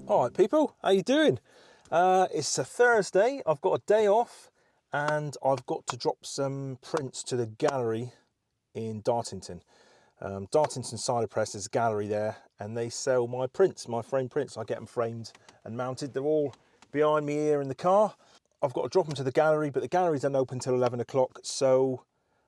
All right, people, how you doing? It's a Thursday. I've got a day off, and I've got to drop some prints to the gallery in Dartington. Dartington Cider Press is a gallery there, and they sell my prints, my framed prints. I get them framed and mounted. They're all behind me here in the car. I've got to drop them to the gallery, but the gallery doesn't open until 11 o'clock, so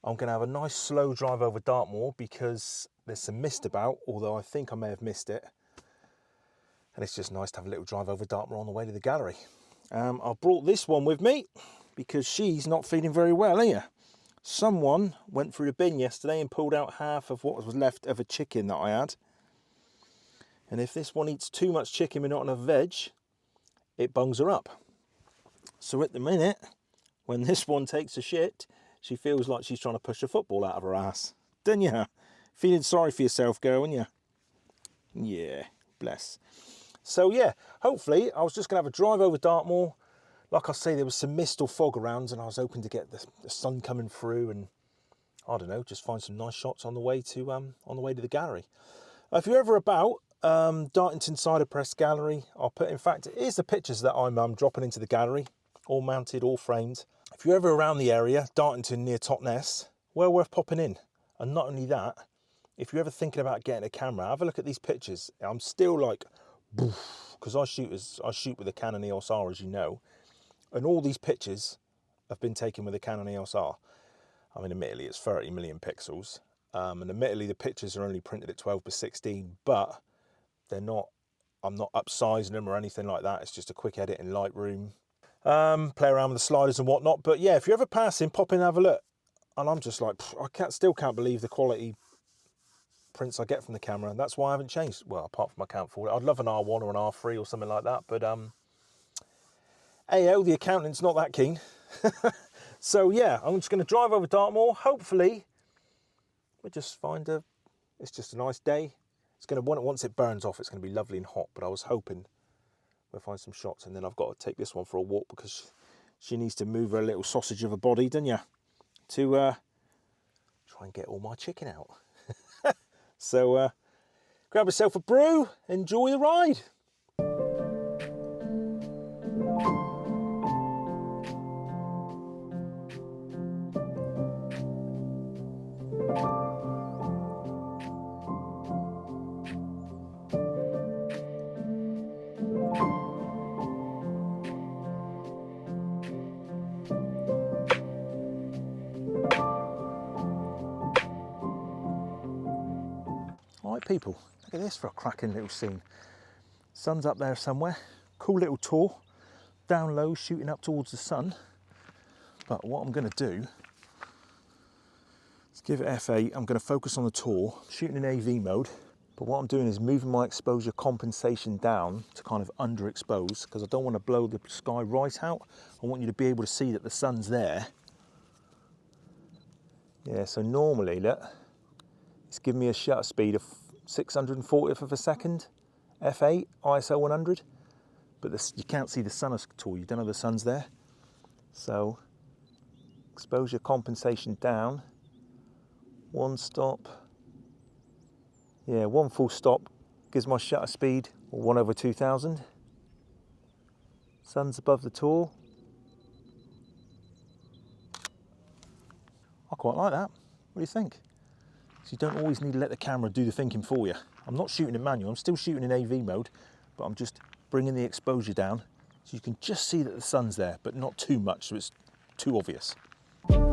I'm going to have a nice slow drive over Dartmoor because there's some mist about, although I think I may have missed it. And it's just nice to have a little drive over Dartmoor on the way to the gallery. I've brought this one with me because she's not feeling very well here. Someone went through the bin yesterday and pulled out half of what was left of a chicken that I had. And if this one eats too much chicken with not enough veg, it bungs her up. So at the minute, when this one takes a shit, she feels like she's trying to push a football out of her ass. Don't you? Feeling sorry for yourself, girl, aren't you? Yeah, bless. So yeah, hopefully I was just going to have a drive over Dartmoor. Like I say, there was some mist or fog around, and I was hoping to get the sun coming through, and I don't know, just find some nice shots on the way to the gallery. If you're ever about Dartington Cider Press Gallery, I'll put. In fact, here's the pictures that I'm dropping into the gallery, all mounted, all framed. If you're ever around the area, Dartington near Totnes, well worth popping in. And not only that, if you're ever thinking about getting a camera, have a look at these pictures. I'm still like, because I shoot with a Canon EOS R, as you know, and all these pictures have been taken with a Canon EOS R. I mean, admittedly, it's 30 million pixels, and admittedly, the pictures are only printed at 12:16, but they're not. I'm not upsizing them or anything like that. It's just a quick edit in Lightroom. Play around with the sliders and whatnot. But yeah, if you're ever passing, pop in and have a look. And I'm just like, still can't believe the quality prints I get from the camera, and that's why I haven't changed. Well, apart from I can't afford it. I'd love an R1 or an R3 or something like that, but AO, the accountant's not that keen. So yeah, I'm just going to drive over Dartmoor. Hopefully we'll just find it's just a nice day. It's going to, once it burns off, it's going to be lovely and hot, but I was hoping we'll find some shots. And then I've got to take this one for a walk because she needs to move her little sausage of a body, don't you, to try and get all my chicken out. So grab yourself a brew, enjoy the ride. Right, people, look at this for a cracking little scene. Sun's up there somewhere, cool little tour, down low, shooting up towards the sun. But what I'm going to do is give it F8. I'm going to focus on the tour, shooting in AV mode. But what I'm doing is moving my exposure compensation down to kind of underexpose, because I don't want to blow the sky right out. I want you to be able to see that the sun's there. Yeah, so normally, look, it's giving me a shutter speed of 640th of a second, f8, ISO 100, but you can't see the sun at all, you don't know the sun's there. So, exposure compensation down, one stop, yeah, one full stop gives my shutter speed 1/2000. Sun's above the tour. I quite like that. What do you think? So you don't always need to let the camera do the thinking for you. I'm not shooting in manual, I'm still shooting in AV mode, but I'm just bringing the exposure down so you can just see that the sun's there, but not too much so it's too obvious. Come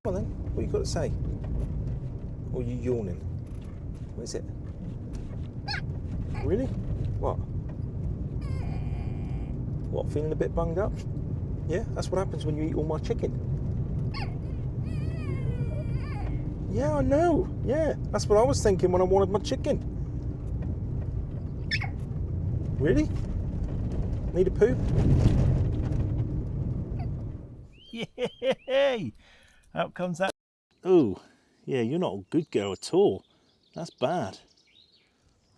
on then, what you got to say? Or are you yawning? What is it? Really? What? What, feeling a bit bunged up? Yeah, that's what happens when you eat all my chicken. Yeah, I know. Yeah, that's what I was thinking when I wanted my chicken. Really? Need a poo? Yay! Out comes that. Oh, yeah, you're not a good girl at all. That's bad.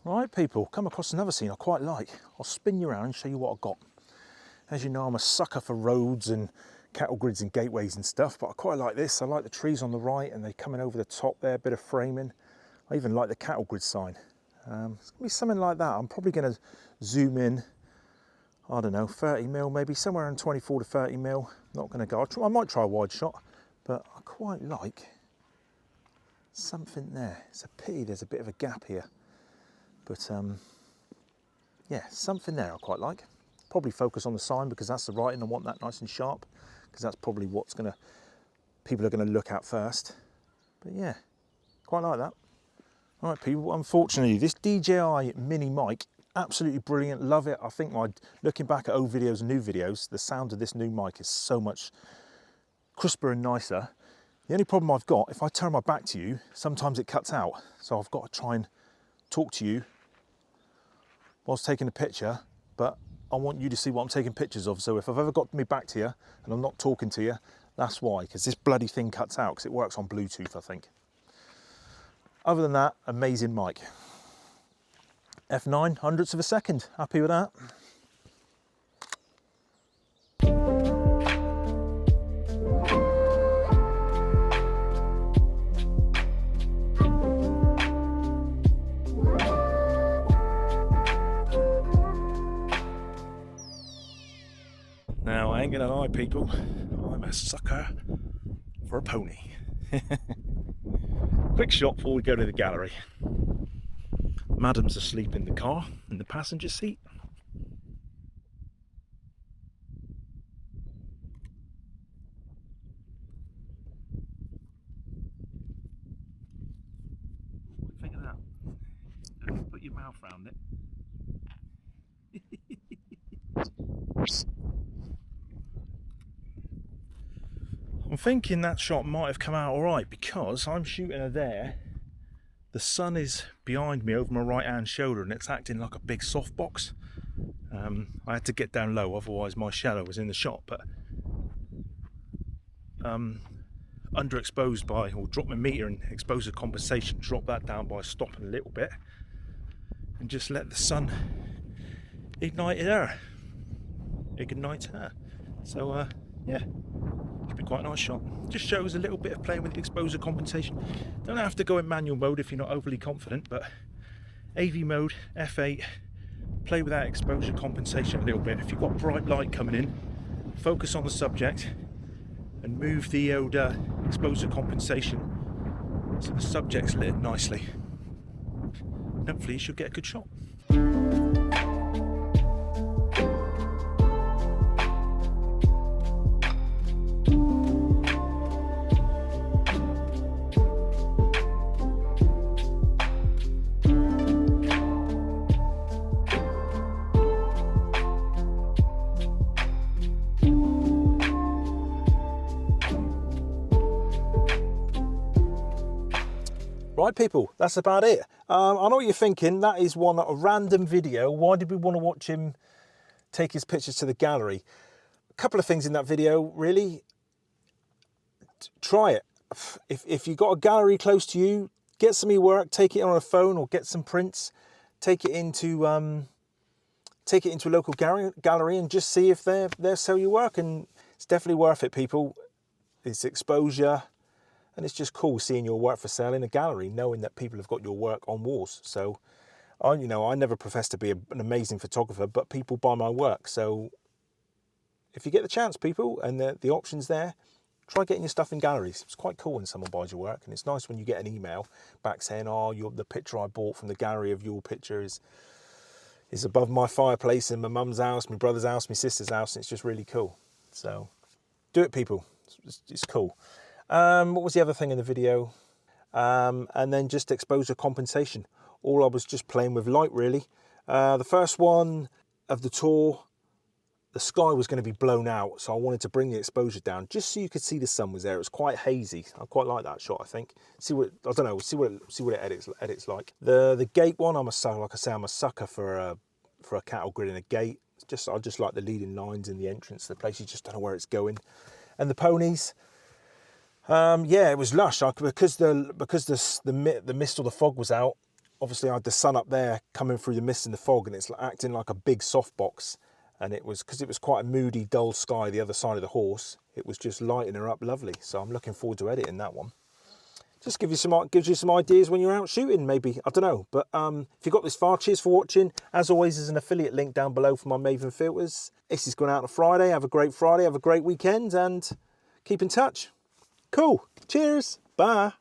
Right, people, come across another scene I quite like. I'll spin you around and show you what I've got. As you know, I'm a sucker for roads and cattle grids and gateways and stuff, but I quite like this. I like the trees on the right and they're coming over the top there, a bit of framing. I even like the cattle grid sign. It's going to be something like that. I'm probably going to zoom in, I don't know, 30 mil, maybe somewhere around 24 to 30 mil. Not going to go, I might try a wide shot, but I quite like something there. It's a pity there's a bit of a gap here, but yeah, something there I quite like. Probably focus on the sign because that's the writing. I want that nice and sharp because that's probably what's people are going to look at first. But yeah, quite like that. All right, people, unfortunately, this DJI mini mic, absolutely brilliant, love it. I think looking back at old videos and new videos, the sound of this new mic is so much crisper and nicer. The only problem I've got, if I turn my back to you, sometimes it cuts out. So I've got to try and talk to you whilst taking a picture, but I want you to see what I'm taking pictures of. So if I've ever got me back to you and I'm not talking to you, that's why, because this bloody thing cuts out because it works on Bluetooth, I think. Other than that, amazing mic. F9, hundredths of a second. Happy with that. Now, I ain't gonna lie, people, I'm a sucker for a pony. Quick shot before we go to the gallery. Madam's asleep in the car, in the passenger seat. Think of that. Don't put your mouth around it. I'm thinking that shot might have come out alright because I'm shooting her there. The sun is behind me over my right hand shoulder and it's acting like a big softbox. I had to get down low, otherwise my shadow was in the shot, but underexposed by, or drop my meter and exposure compensation, drop that down by stopping a little bit and just let the sun ignite her. So yeah, should be quite a nice shot. Just shows a little bit of playing with the exposure compensation. Don't have to go in manual mode if you're not overly confident, but AV mode, F8, play with that exposure compensation a little bit. If you've got bright light coming in, focus on the subject and move the old exposure compensation so the subject's lit nicely. And hopefully you should get a good shot. Right, people, that's about it. I know what you're thinking. That is a random video. Why did we want to watch him take his pictures to the gallery? A couple of things in that video, really. Try it. If you've got a gallery close to you, get some of your work, take it on a phone or get some prints, take it into a local gallery and just see if they'll sell your work. And it's definitely worth it, people. It's exposure. And it's just cool seeing your work for sale in a gallery, knowing that people have got your work on walls. So, I never profess to be an amazing photographer, but people buy my work. So, if you get the chance, people, and the option's there, try getting your stuff in galleries. It's quite cool when someone buys your work, and it's nice when you get an email back saying, "Oh, the picture I bought from the gallery of your picture is above my fireplace in my mum's house, my brother's house, my sister's house." And it's just really cool. So, do it, people. It's cool. What was the other thing in the video? And then just exposure compensation. All I was just playing with light, really. The first one of the tour, the sky was going to be blown out, so I wanted to bring the exposure down just so you could see the sun was there. It was quite hazy. I quite like that shot, I think. See what it edits like. The gate one, I'm a sucker for a cattle grid in a gate. I just like the leading lines in the entrance of the place. You just don't know where it's going. And the ponies. Yeah, it was lush. Because the mist or the fog was out, obviously I had the sun up there coming through the mist and the fog, and it's acting like a big softbox. and it was, because it was quite a moody, dull sky the other side of the horse, it was just lighting her up lovely. So I'm looking forward to editing that one. Just gives you some ideas when you're out shooting, maybe, I don't know. But if you got this far, cheers for watching. As always, there's an affiliate link down below for my Maven filters. This is going out on a Friday. Have a great Friday, have a great weekend, and keep in touch. Cool. Cheers. Bye.